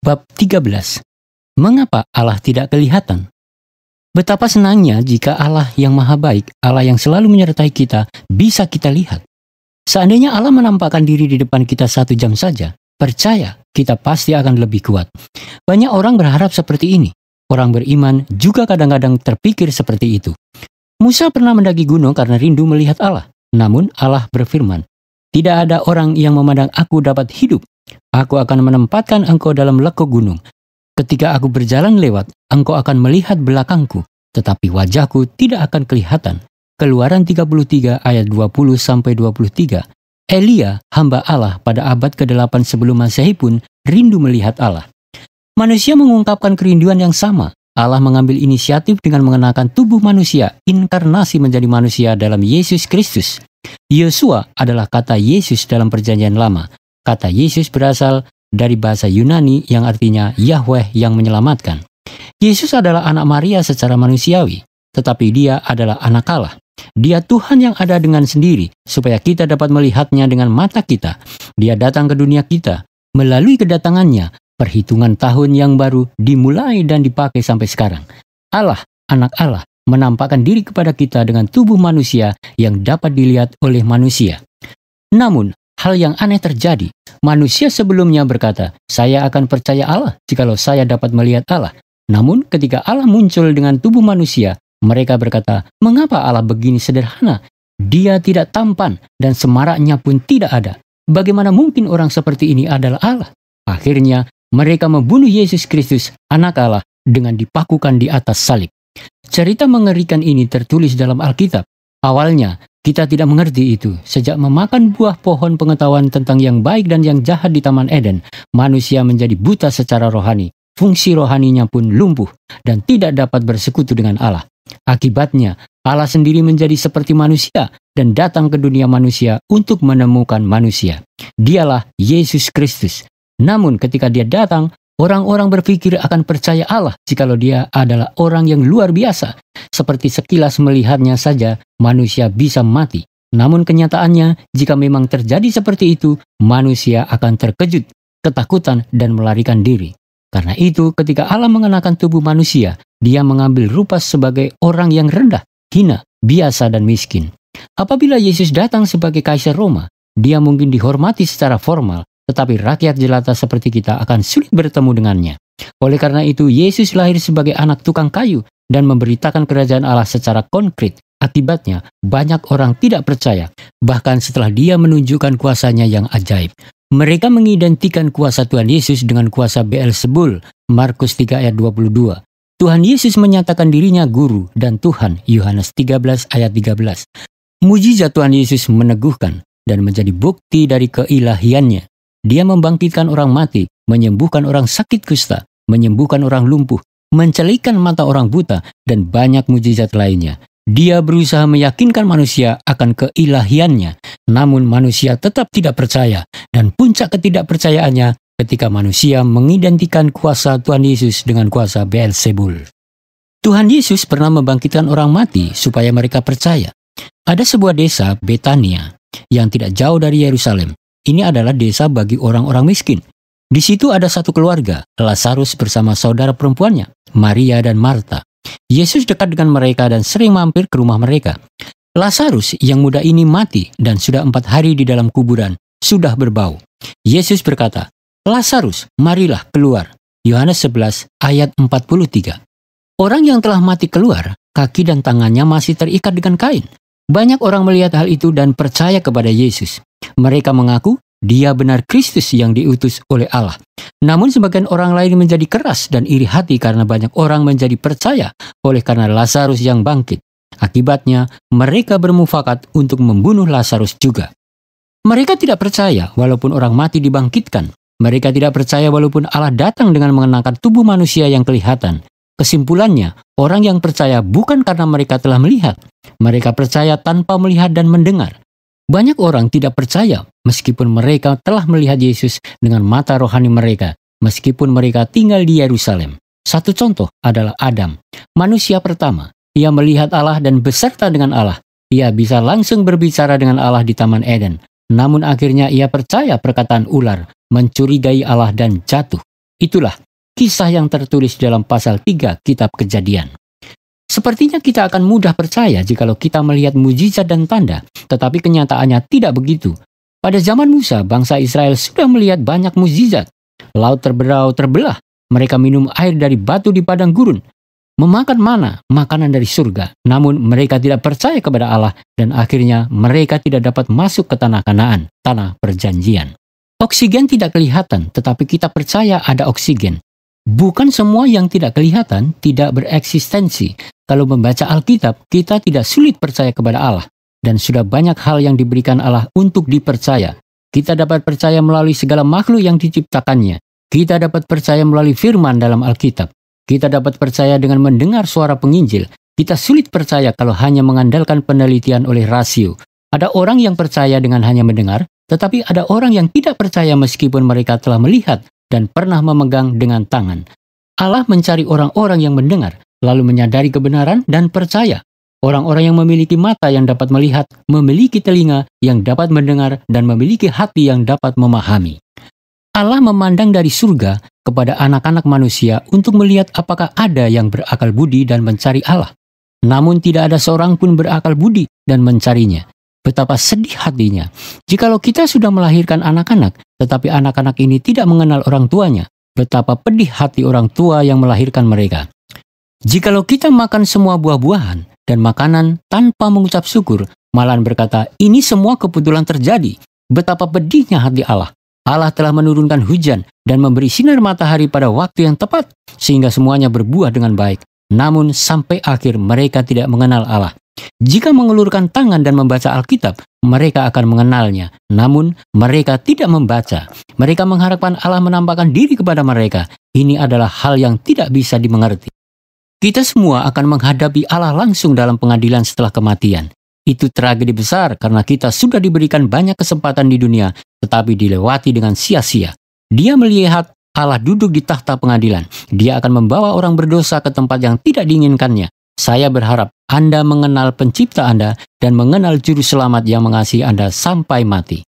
Bab 13. Mengapa Allah tidak kelihatan? Betapa senangnya jika Allah yang maha baik, Allah yang selalu menyertai kita, bisa kita lihat. Seandainya Allah menampakkan diri di depan kita 1 jam saja, percaya kita pasti akan lebih kuat. Banyak orang berharap seperti ini. Orang beriman juga kadang-kadang terpikir seperti itu. Musa pernah mendaki gunung karena rindu melihat Allah. Namun Allah berfirman, "Tidak ada orang yang memandang aku dapat hidup. Aku akan menempatkan engkau dalam lekuk gunung. Ketika aku berjalan lewat, engkau akan melihat belakangku, tetapi wajahku tidak akan kelihatan." Keluaran 33 ayat 20-23. Elia, hamba Allah pada abad ke-8 sebelum Masehi pun rindu melihat Allah. Manusia mengungkapkan kerinduan yang sama. Allah mengambil inisiatif dengan mengenakan tubuh manusia, inkarnasi menjadi manusia dalam Yesus Kristus. Yosua adalah kata Yesus dalam Perjanjian Lama. Kata Yesus berasal dari bahasa Yunani yang artinya Yahweh yang menyelamatkan. Yesus adalah anak Maria secara manusiawi, tetapi dia adalah anak Allah. Dia Tuhan yang ada dengan sendiri, supaya kita dapat melihatnya dengan mata kita. Dia datang ke dunia kita. Melalui kedatangannya, perhitungan tahun yang baru dimulai dan dipakai sampai sekarang. Allah, anak Allah, menampakkan diri kepada kita dengan tubuh manusia yang dapat dilihat oleh manusia. Namun, hal yang aneh terjadi. Manusia sebelumnya berkata, "Saya akan percaya Allah jikalau saya dapat melihat Allah." Namun, ketika Allah muncul dengan tubuh manusia, mereka berkata, "Mengapa Allah begini sederhana? Dia tidak tampan dan semaraknya pun tidak ada. Bagaimana mungkin orang seperti ini adalah Allah?" Akhirnya, mereka membunuh Yesus Kristus, anak Allah, dengan dipakukan di atas salib. Cerita mengerikan ini tertulis dalam Alkitab. Awalnya, kita tidak mengerti itu. Sejak memakan buah pohon pengetahuan tentang yang baik dan yang jahat di Taman Eden, manusia menjadi buta secara rohani. Fungsi rohaninya pun lumpuh dan tidak dapat bersekutu dengan Allah. Akibatnya, Allah sendiri menjadi seperti manusia dan datang ke dunia manusia untuk menemukan manusia. Dialah Yesus Kristus. Namun ketika dia datang, orang-orang berpikir akan percaya Allah jikalau dia adalah orang yang luar biasa. Seperti sekilas melihatnya saja, manusia bisa mati. Namun kenyataannya, jika memang terjadi seperti itu, manusia akan terkejut, ketakutan, dan melarikan diri. Karena itu, ketika Allah mengenakan tubuh manusia, dia mengambil rupa sebagai orang yang rendah, hina, biasa, dan miskin. Apabila Yesus datang sebagai kaisar Roma, dia mungkin dihormati secara formal, tetapi rakyat jelata seperti kita akan sulit bertemu dengannya. Oleh karena itu, Yesus lahir sebagai anak tukang kayu dan memberitakan kerajaan Allah secara konkret. Akibatnya, banyak orang tidak percaya, bahkan setelah dia menunjukkan kuasanya yang ajaib. Mereka mengidentikan kuasa Tuhan Yesus dengan kuasa Beelzebul, Markus 3 ayat 22. Tuhan Yesus menyatakan dirinya guru dan Tuhan, Yohanes 13 ayat 13. Mujizat Tuhan Yesus meneguhkan dan menjadi bukti dari keilahiannya. Dia membangkitkan orang mati, menyembuhkan orang sakit kusta, menyembuhkan orang lumpuh, mencelikan mata orang buta, dan banyak mujizat lainnya. Dia berusaha meyakinkan manusia akan keilahiannya, namun manusia tetap tidak percaya, dan puncak ketidakpercayaannya ketika manusia mengidentikan kuasa Tuhan Yesus dengan kuasa Beelzebul. Tuhan Yesus pernah membangkitkan orang mati supaya mereka percaya. Ada sebuah desa, Betania, yang tidak jauh dari Yerusalem. Ini adalah desa bagi orang-orang miskin. Di situ ada satu keluarga, Lazarus bersama saudara perempuannya, Maria dan Marta. Yesus dekat dengan mereka dan sering mampir ke rumah mereka. Lazarus yang muda ini mati dan sudah 4 hari di dalam kuburan, sudah berbau. Yesus berkata, "Lazarus, marilah keluar." Yohanes 11 ayat 43. Orang yang telah mati keluar, kaki dan tangannya masih terikat dengan kain. Banyak orang melihat hal itu dan percaya kepada Yesus. Mereka mengaku dia benar Kristus yang diutus oleh Allah. Namun sebagian orang lain menjadi keras dan iri hati karena banyak orang menjadi percaya oleh karena Lazarus yang bangkit. Akibatnya, mereka bermufakat untuk membunuh Lazarus juga. Mereka tidak percaya walaupun orang mati dibangkitkan. Mereka tidak percaya walaupun Allah datang dengan mengenakan tubuh manusia yang kelihatan. Kesimpulannya, orang yang percaya bukan karena mereka telah melihat. Mereka percaya tanpa melihat dan mendengar. Banyak orang tidak percaya meskipun mereka telah melihat Yesus dengan mata rohani mereka, meskipun mereka tinggal di Yerusalem. Satu contoh adalah Adam, manusia pertama. Ia melihat Allah dan beserta dengan Allah. Ia bisa langsung berbicara dengan Allah di Taman Eden. Namun akhirnya ia percaya perkataan ular, mencurigai Allah dan jatuh. Itulah kisah yang tertulis dalam pasal 3 kitab Kejadian. Sepertinya kita akan mudah percaya jikalau kita melihat mujizat dan tanda, tetapi kenyataannya tidak begitu. Pada zaman Musa, bangsa Israel sudah melihat banyak mujizat. Laut terbelah, mereka minum air dari batu di padang gurun, memakan mana, makanan dari surga. Namun mereka tidak percaya kepada Allah dan akhirnya mereka tidak dapat masuk ke tanah Kanaan, tanah perjanjian. Oksigen tidak kelihatan, tetapi kita percaya ada oksigen. Bukan semua yang tidak kelihatan tidak bereksistensi. Kalau membaca Alkitab, kita tidak sulit percaya kepada Allah. Dan sudah banyak hal yang diberikan Allah untuk dipercaya. Kita dapat percaya melalui segala makhluk yang diciptakannya. Kita dapat percaya melalui firman dalam Alkitab. Kita dapat percaya dengan mendengar suara penginjil. Kita sulit percaya kalau hanya mengandalkan penelitian oleh rasio. Ada orang yang percaya dengan hanya mendengar, tetapi ada orang yang tidak percaya meskipun mereka telah melihat dan pernah memegang dengan tangan. Allah mencari orang-orang yang mendengar, lalu menyadari kebenaran dan percaya. Orang-orang yang memiliki mata yang dapat melihat, memiliki telinga yang dapat mendengar, dan memiliki hati yang dapat memahami. Allah memandang dari surga kepada anak-anak manusia untuk melihat apakah ada yang berakal budi dan mencari Allah. Namun tidak ada seorang pun berakal budi dan mencarinya. Betapa sedih hatinya jikalau kita sudah melahirkan anak-anak, tetapi anak-anak ini tidak mengenal orang tuanya. Betapa pedih hati orang tua yang melahirkan mereka. Jikalau kita makan semua buah-buahan dan makanan tanpa mengucap syukur, malahan berkata, ini semua kebetulan terjadi. Betapa pedihnya hati Allah. Allah telah menurunkan hujan dan memberi sinar matahari pada waktu yang tepat, sehingga semuanya berbuah dengan baik. Namun sampai akhir mereka tidak mengenal Allah. Jika mengulurkan tangan dan membaca Alkitab, mereka akan mengenalnya. Namun, mereka tidak membaca. Mereka mengharapkan Allah menampakkan diri kepada mereka. Ini adalah hal yang tidak bisa dimengerti. Kita semua akan menghadapi Allah langsung dalam pengadilan setelah kematian. Itu tragedi besar karena kita sudah diberikan banyak kesempatan di dunia, tetapi dilewati dengan sia-sia. Dia melihat Allah duduk di tahta pengadilan. Dia akan membawa orang berdosa ke tempat yang tidak diinginkannya. Saya berharap Anda mengenal pencipta Anda dan mengenal juru selamat yang mengasihi Anda sampai mati.